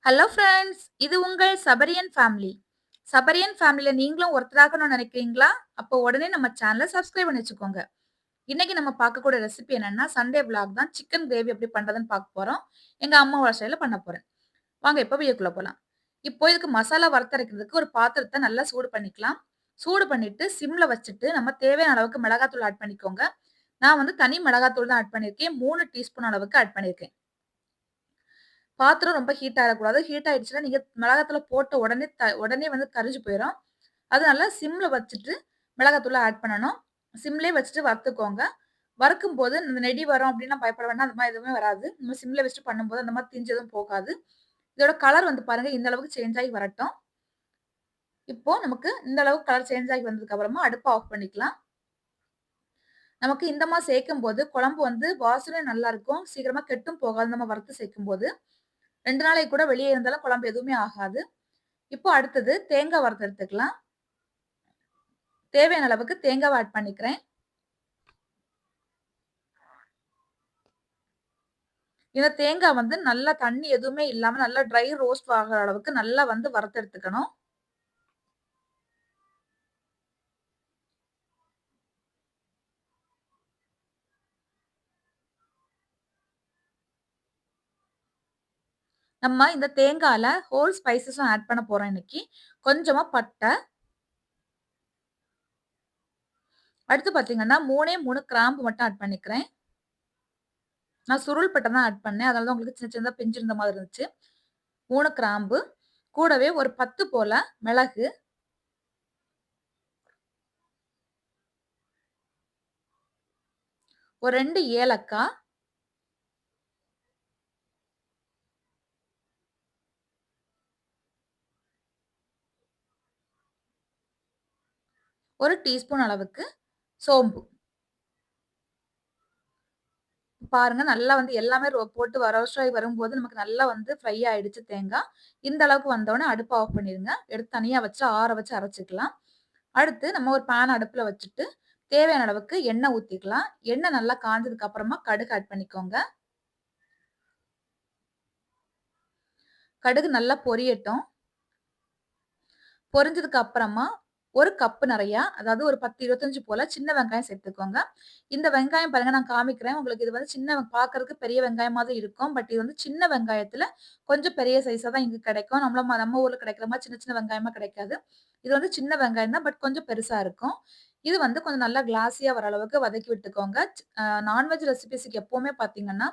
Hello friends! இது உங்கள் சபரியன் family. சபரியன் ஃபேமிலில நீங்களும் ஒருத்தராகணும்னு நினைக்கிறீங்களா? அப்போ உடனே நம்ம சேனல சப்ஸ்கிரைப் பண்ணி வச்சுக்கோங்க. இன்னைக்கு நம்ம பார்க்கக்கூடிய ரெசிபி என்னன்னா, சண்டே விளாக் தான். சிக்கன் கிரேவி எப்படி பண்றதுன்னு பார்க்க போறோம். எங்க அம்மாவோட ஸ்டைல்ல பண்ண போறேன். வாங்க இப்ப வீடியோக்குள்ள போலாம். இப்போ இதுக்கு மசாலா வறுத்தரைக்கிறதுக்கு ஒரு பாத்திரத்த நல்லா சூடு பண்ணிக்கலாம். சூடு பண்ணிட்டு சிம்ல வச்சுட்டு நம்ம தேவையான அளவுக்கு மிளகாத்தூள் ஆட் பண்ணிக்கோங்க. நான் வந்து தனி மிளகாத்தூள் தான் ஆட் பண்ணியிருக்கேன். 3 டீஸ்பூன் அளவுக்கு ஆட் பண்ணியிருக்கேன். பாத்திரம் ரொம்ப ஹீட் ஆகக்கூடாது. ஹீட் ஆயிடுச்சுன்னா, நீங்க மிளகாத்தூள போட்ட உடனே வந்து கரிஞ்சு போயிரும். அதனால சிம்ல வச்சுட்டு மிளகாத்தூள ஆட் பண்ணணும். சிம்லயே வச்சுட்டு வறுத்துக்கோங்க. வறுக்கும்போது இந்த நெடி வரும் அப்டின்லாம் பயப்பட வேண்டாம். அந்த மாரி எதுவுமே வராது. நம்ம சிம்ல வச்சுட்டு பண்ணும்போது அந்த மாரி தீஞ்சு எதுவும் போகாது. இதோட கலர் வந்து பாருங்க இந்த அளவுக்கு சேஞ்ச் ஆகி வரட்டும். இப்போ நமக்கு இந்த அளவுக்கு கலர் சேஞ்ச் ஆகி வந்ததுக்கு அப்புறமா அடுப்ப ஆஃப் பண்ணிக்கலாம். நமக்கு இந்த மாரி சேர்க்கும்போது குழம்பு வந்து வாசனையும் நல்லாருக்கும். சீக்கிரமா கெட்டும் போகாது நம்ம வறுத்து சேர்க்கும்போது. 2 நாளைக்கு கூட வெளியே இருந்தாலும் குழம்பு எதுவுமே ஆகாது. இப்போ அடுத்தது தேங்காய் வறுத்து எடுத்துக்கலாம். தேவையான அளவுக்கு தேங்காவ ஆட் பண்ணிக்கிறேன். இந்த தேங்காய் வந்து நல்லா தண்ணி எதுவுமே இல்லாம நல்லா ட்ரை ரோஸ்ட் ஆகுற அளவுக்கு நல்லா வந்து வறுத்து எடுத்துக்கணும். நம்ம இந்த தேங்காய்ல ஹோல் ஸ்பைசஸும் ஆட் பண்ண போறோம் இன்னைக்கு. கொஞ்சமா பட்டை, அடுத்து பார்த்தீங்கன்னா 3ஏ 3 கிராம்பு மட்டும் ஆட் பண்ணிக்கிறேன். நான் சுருள் பட்டை தான் ஆட் பண்ணேன். அதனால தான் உங்களுக்கு சின்ன சின்னதா பிஞ்சு இருந்த மாதிரி இருந்துச்சு. 3 கிராம்பு, கூடவே ஒரு 10 போல மிளகு, ஒரு 2 ஏலக்கா, ஒரு டீஸ்பூன் அளவுக்கு சோம்பு. பாருங்க நல்லா வந்து எல்லாமே போட்டு ரோஸ்ட் ஆகி வரும்போது நமக்கு நல்லா வந்து ஃப்ரை ஆயிடுச்சு தேங்கா. இந்த அளவுக்கு வந்தோனே அடுப்ப ஆஃப் பண்ணிருங்க. எடுத்து தனியா வச்சு ஆற வச்சு அரைச்சுக்கலாம். அடுத்து நம்ம ஒரு பேன் அடுப்புல வச்சுட்டு, தேவையான அளவுக்கு எண்ணெய் ஊத்திக்கலாம். எண்ணெய் நல்லா காஞ்சதுக்கு அப்புறமா கடுகு ஆட் பண்ணிக்கோங்க. கடுகு நல்லா பொரியட்டும். பொரிஞ்சதுக்கு அப்புறமா 1 கப் நெறையா, அதாவது ஒரு 10, 25 போல சின்ன வெங்காயம் சேர்த்துக்கோங்க. இந்த வெங்காயம் பாருங்க நான் காமிக்கிறேன். உங்களுக்கு இது வந்து பார்க்கறதுக்கு பெரிய வெங்காயம் மாதிரி இருக்கும். பட் இது வந்து சின்ன வெங்காயத்துல கொஞ்சம் பெரிய சைஸா தான் இங்க கிடைக்கும். நம்ம ஊர்ல கிடைக்கிற மாரி சின்ன சின்ன வெங்காயமா கிடைக்காது. இது வந்து சின்ன வெங்காயம் தான். பட் கொஞ்சம் பெருசா இருக்கும். இது வந்து கொஞ்சம் நல்லா கிளாஸியா வர அளவுக்கு வதக்கி விட்டுக்கோங்க. நான்வெஜ் ரெசிபீஸ்க்கு எப்பவுமே பார்த்தீங்கன்னா,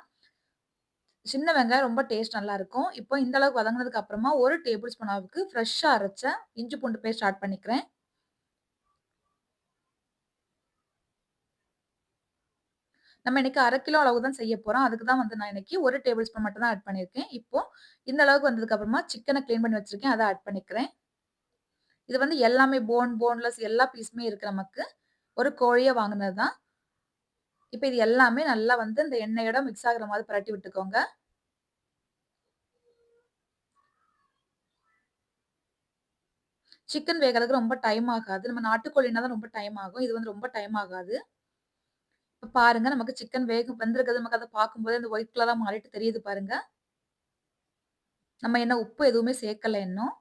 சின்ன வெங்காயம் ரொம்ப டேஸ்ட் நல்லாருக்கும். இப்போ இந்த அளவுக்கு வதங்குனதுக்கு அப்புறமா 1 டேபிள் ஸ்பூன் அளவுக்கு ஃப்ரெஷ்ஷா அரைச்ச இஞ்சி பூண்டு பேஸ்ட் ஆட் பண்ணிக்கிறேன். நம்ம இன்னைக்கு 1/2 கிலோ அளவு தான் செய்ய போறோம். அதுக்கு தான் வந்து நான் இன்னைக்கு 1 டேபிள் ஸ்பூன் மட்டும் தான் ஆட் பண்ணியிருக்கேன். இப்போ இந்த அளவுக்கு வந்ததுக்கு அப்புறமா சிக்கன கிளீன் பண்ணி வச்சிருக்கேன். அத ஆட் பண்ணிக்கிறேன். இது வந்து எல்லாமே போன்லெஸ் எல்லா பீஸுமே இருக்கு நமக்கு. ஒரு கோழியா வாங்குனது தான். இப்ப இது எல்லாமே நல்லா வந்து இந்த எண்ணெயோட மிக்ஸ் ஆகுற மாரி பிரட்டி விட்டுக்கோங்க. சிக்கன் வேகறதுக்கு ரொம்ப டைம் ஆகாது. நம்ம நாட்டுக்கோழினா தான் ரொம்ப டைம் ஆகும். இது வந்து ரொம்ப டைம் ஆகாது. இப்ப பாருங்க நமக்கு சிக்கன் வெந்திருக்குது. நமக்கு அத பார்க்கும்போதே அந்த ஒயிட் கலரா மாறிட்டு தெரியுது பாருங்க. நம்ம என்ன உப்பு எதுவுமே சேர்க்கல இன்னும்.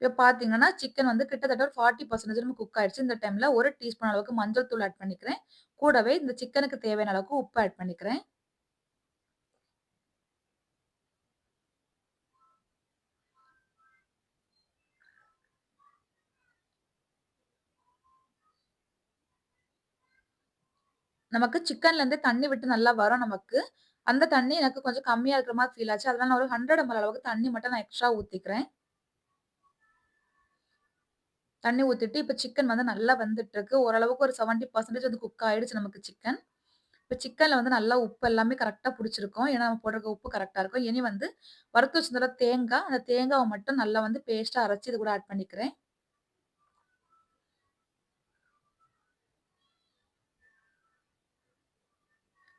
இப்ப பார்த்தீங்கன்னா, சிக்கன் வந்து கிட்டத்தட்ட ஒரு 40% நமக்கு குக் ஆயிடுச்சு. இந்த டைம்ல 1 டீஸ்பூன் அளவுக்கு மஞ்சள் தூள் ஆட் பண்ணிக்கிறேன். கூடவே இந்த சிக்கனுக்கு தேவையான அளவுக்கு உப்பு ஆட் பண்ணிக்கிறேன். நமக்கு சிக்கன்லேருந்து தண்ணி விட்டு நல்லா வரும் நமக்கு. அந்த தண்ணி எனக்கு கொஞ்சம் கம்மியா இருக்கிற மாரி ஃபீல் ஆச்சு. அதனால நான் ஒரு 100 ml அளவுக்கு தண்ணி மட்டும் நான் எக்ஸ்ட்ரா ஊத்திக்கிறேன். தண்ணி ஊத்திட்டு இப்ப சிக்கன் வந்து நல்லா வெந்துட்டுருக்கு. ஓரளவுக்கு ஒரு 70% வந்து குக் ஆயிடுச்சு நமக்கு சிக்கன். இப்ப சிக்கன்ல வந்து நல்லா உப்பு எல்லாமே கரெக்ட்டா புடிச்சிருக்கும். ஏன்னா, நம்ம போட்டிருக்க உப்பு கரெக்ட்டா இருக்கும். இனி வந்து வறுத்து வச்சிருந்தோம்ல தேங்கா, அந்த தேங்காவ மட்டும் நல்லா வந்து பேஸ்ட்டா அரைச்சு இது கூட ஆட் பண்ணிக்கிறேன்.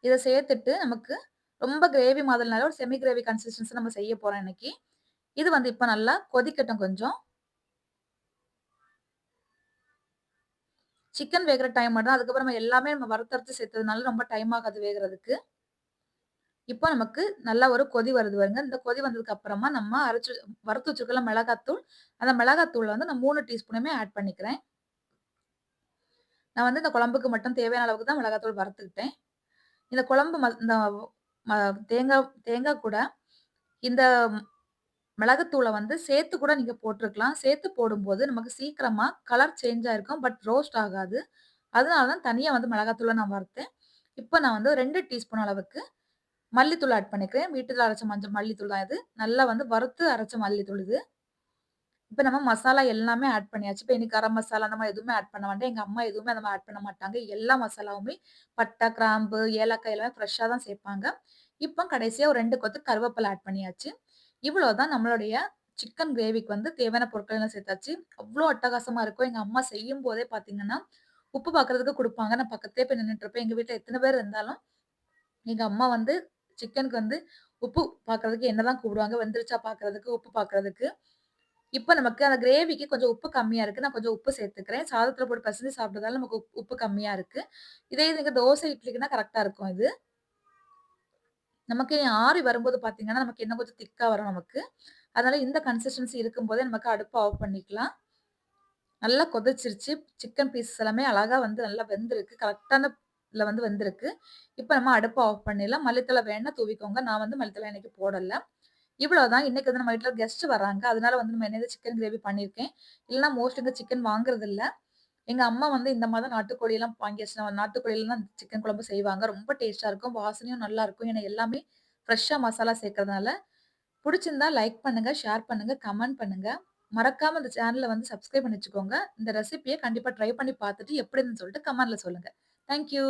இத சேர்த்துட்டு நமக்கு ரொம்ப கிரேவி மாதிரி இல்ல, ஒரு செமி கிரேவி கன்சிஸ்டன்சி நம்ம செய்ய போறோம் இன்னைக்கு. இது வந்து இப்ப நல்லா கொதிக்கட்டும் கொஞ்சம். சிக்கன் வேகுற டைம் மட்டும் தான். அதுக்கப்புறம் நம்ம எல்லாமே நம்ம வறுத்தரைச்சு சேர்த்ததுனால ரொம்ப டைம் ஆகாது வேகுறதுக்கு. இப்போ நமக்கு நல்லா ஒரு கொதி வருது பாருங்க. இந்த கொதி வந்ததுக்கு அப்புறமா நம்ம வறுத்து வச்சிருக்கோம்ல மிளகாத்தூள், அந்த மிளகாத்தூள வந்து நான் 3 டீஸ்பூனுமே ஆட் பண்ணிக்கிறேன். நான் வந்து இந்த குழம்புக்கு மட்டும் தேவையான அளவுக்கு தான் மிளகாத்தூள் வறுத்துக்கிட்டேன். இந்த குழம்பு இந்த ம தேங்கா தேங்கா கூட இந்த மிளகுத்தூள வந்து சேர்த்து கூட நீங்க போட்டுருக்கலாம். சேர்த்து போடும்போது நமக்கு சீக்கிரமா கலர் சேஞ்ச் ஆயிருக்கும். பட் ரோஸ்ட் ஆகாது. அதனால தான் தனியா வந்து மிளகாத்தூள நான் வறுத்தேன். இப்ப நான் வந்து 2 டீஸ்பூன் அளவுக்கு மல்லித்தூள் ஆட் பண்ணிக்கிறேன். வீட்டில அரைச்ச மல்லித்தூள் தான் இது. நல்லா வந்து வறுத்து அரைச்ச மல்லித்தூள் இது. இப்ப நம்ம மசாலா எல்லாமே ஆட் பண்ணியாச்சு. இப்ப இனி கரம் மசாலா அந்த மாரி எதுவுமே ஆட் பண்ண வேண்டாம். எங்க அம்மா எதுவுமே அந்த மாரி ஆட் பண்ண மாட்டாங்க. எல்லா மசாலாவுமே பட்டை, கிராம்பு, ஏலக்காய் எல்லாமே ஃப்ரெஷ்ஷா தான் சேப்பாங்க. இப்போ கடைசியா ஒரு 2 கொத்து கருவேப்பில ஆட் பண்ணியாச்சு. இவ்வளோதான் நம்மளுடைய சிக்கன் கிரேவிக்கு வந்து தேவையான பொருட்கள் எல்லாம் சேர்த்தாச்சு. அவ்ளோ அட்டகாசமா இருக்கும். எங்க அம்மா செய்யும்போதே பார்த்தீங்கன்னா, உப்பு பார்க்கறதுக்கு குடுப்பாங்க. நான் பக்கத்திலேயே போய் நின்னுட்டு இருப்பேன். எங்க வீட்ல எத்தன பேர் இருந்தாலும், எங்க அம்மா வந்து சிக்கனுக்கு வந்து உப்பு பார்க்கறதுக்கு என்ன தான் கூப்பிடுவாங்க. வெந்துருச்சா பார்க்கறதுக்கு, உப்பு பார்க்கறதுக்கு. இப்ப நமக்கு அந்த கிரேவிக்கு கொஞ்சம் உப்பு கம்மியா இருக்கு. நான் கொஞ்சம் உப்பு சேர்த்துக்கிறேன். சாதத்துல போட்டு பெசஞ்சு சாப்பிட்டதால நமக்கு உப்பு கம்மியா இருக்கு. இதே இது நீங்க தோசை, இட்லிக்குன்னா கரெக்ட்டா இருக்கும் இது. நமக்கு ஆறி வரும்போது பார்த்தீங்கன்னா, நமக்கு இன்னும் கொஞ்சம் திக்கா வரும் நமக்கு. அதனால இந்த கன்சிஸ்டன்சி இருக்கும்போதே நமக்கு அடுப்ப ஆஃப் பண்ணிக்கலாம். நல்லா கொதிச்சிருச்சு. சிக்கன் பீசஸ் எல்லாமே அழகா வந்து நல்லா வெந்திருக்கு. கரெக்ட்டான ல வந்து வெந்திருக்கு. இப்ப நம்ம அடுப்ப ஆஃப் பண்ணிடலாம். மல்லித்தழ வேணா தூவிக்கோங்க. நான் வந்து மல்லித்தழ இன்னைக்கு போடல. இவ்வளோதான். இன்னைக்கு வந்து நம்ம வீட்ல கெஸ்ட் வர்றாங்க. அதனால வந்து நம்ம என்னது சிக்கன் கிரேவி பண்ணியிருக்கேன். இல்லன்னா மோஸ்ட்லி இந்த சிக்கன் வாங்குறதில்ல. எங்க அம்மா வந்து இந்த மாரி தான் நாட்டுக்கோழிலாம் வாங்கி வச்சுருவாங்க. நாட்டுக்கோழில தான் சிக்கன் குழம்பு செய்வாங்க. ரொம்ப டேஸ்ட்டா இருக்கும். வாசனையும் நல்லாருக்கும். ஏன்னா எல்லாமே ஃப்ரெஷ்ஷா மசாலா சேர்க்கறதுனால. புடிச்சிருந்தா லைக் பண்ணுங்க, ஷேர் பண்ணுங்க, கமெண்ட் பண்ணுங்க. மறக்காம இந்த சேனல வந்து சப்ஸ்கிரைப் பண்ணி வச்சுக்கோங்க. இந்த ரெசிபிய கண்டிப்பா ட்ரை பண்ணி பார்த்துட்டு எப்படி இருந்துன்னு சொல்லிட்டு கமெண்ட்ல சொல்லுங்க. Thank you.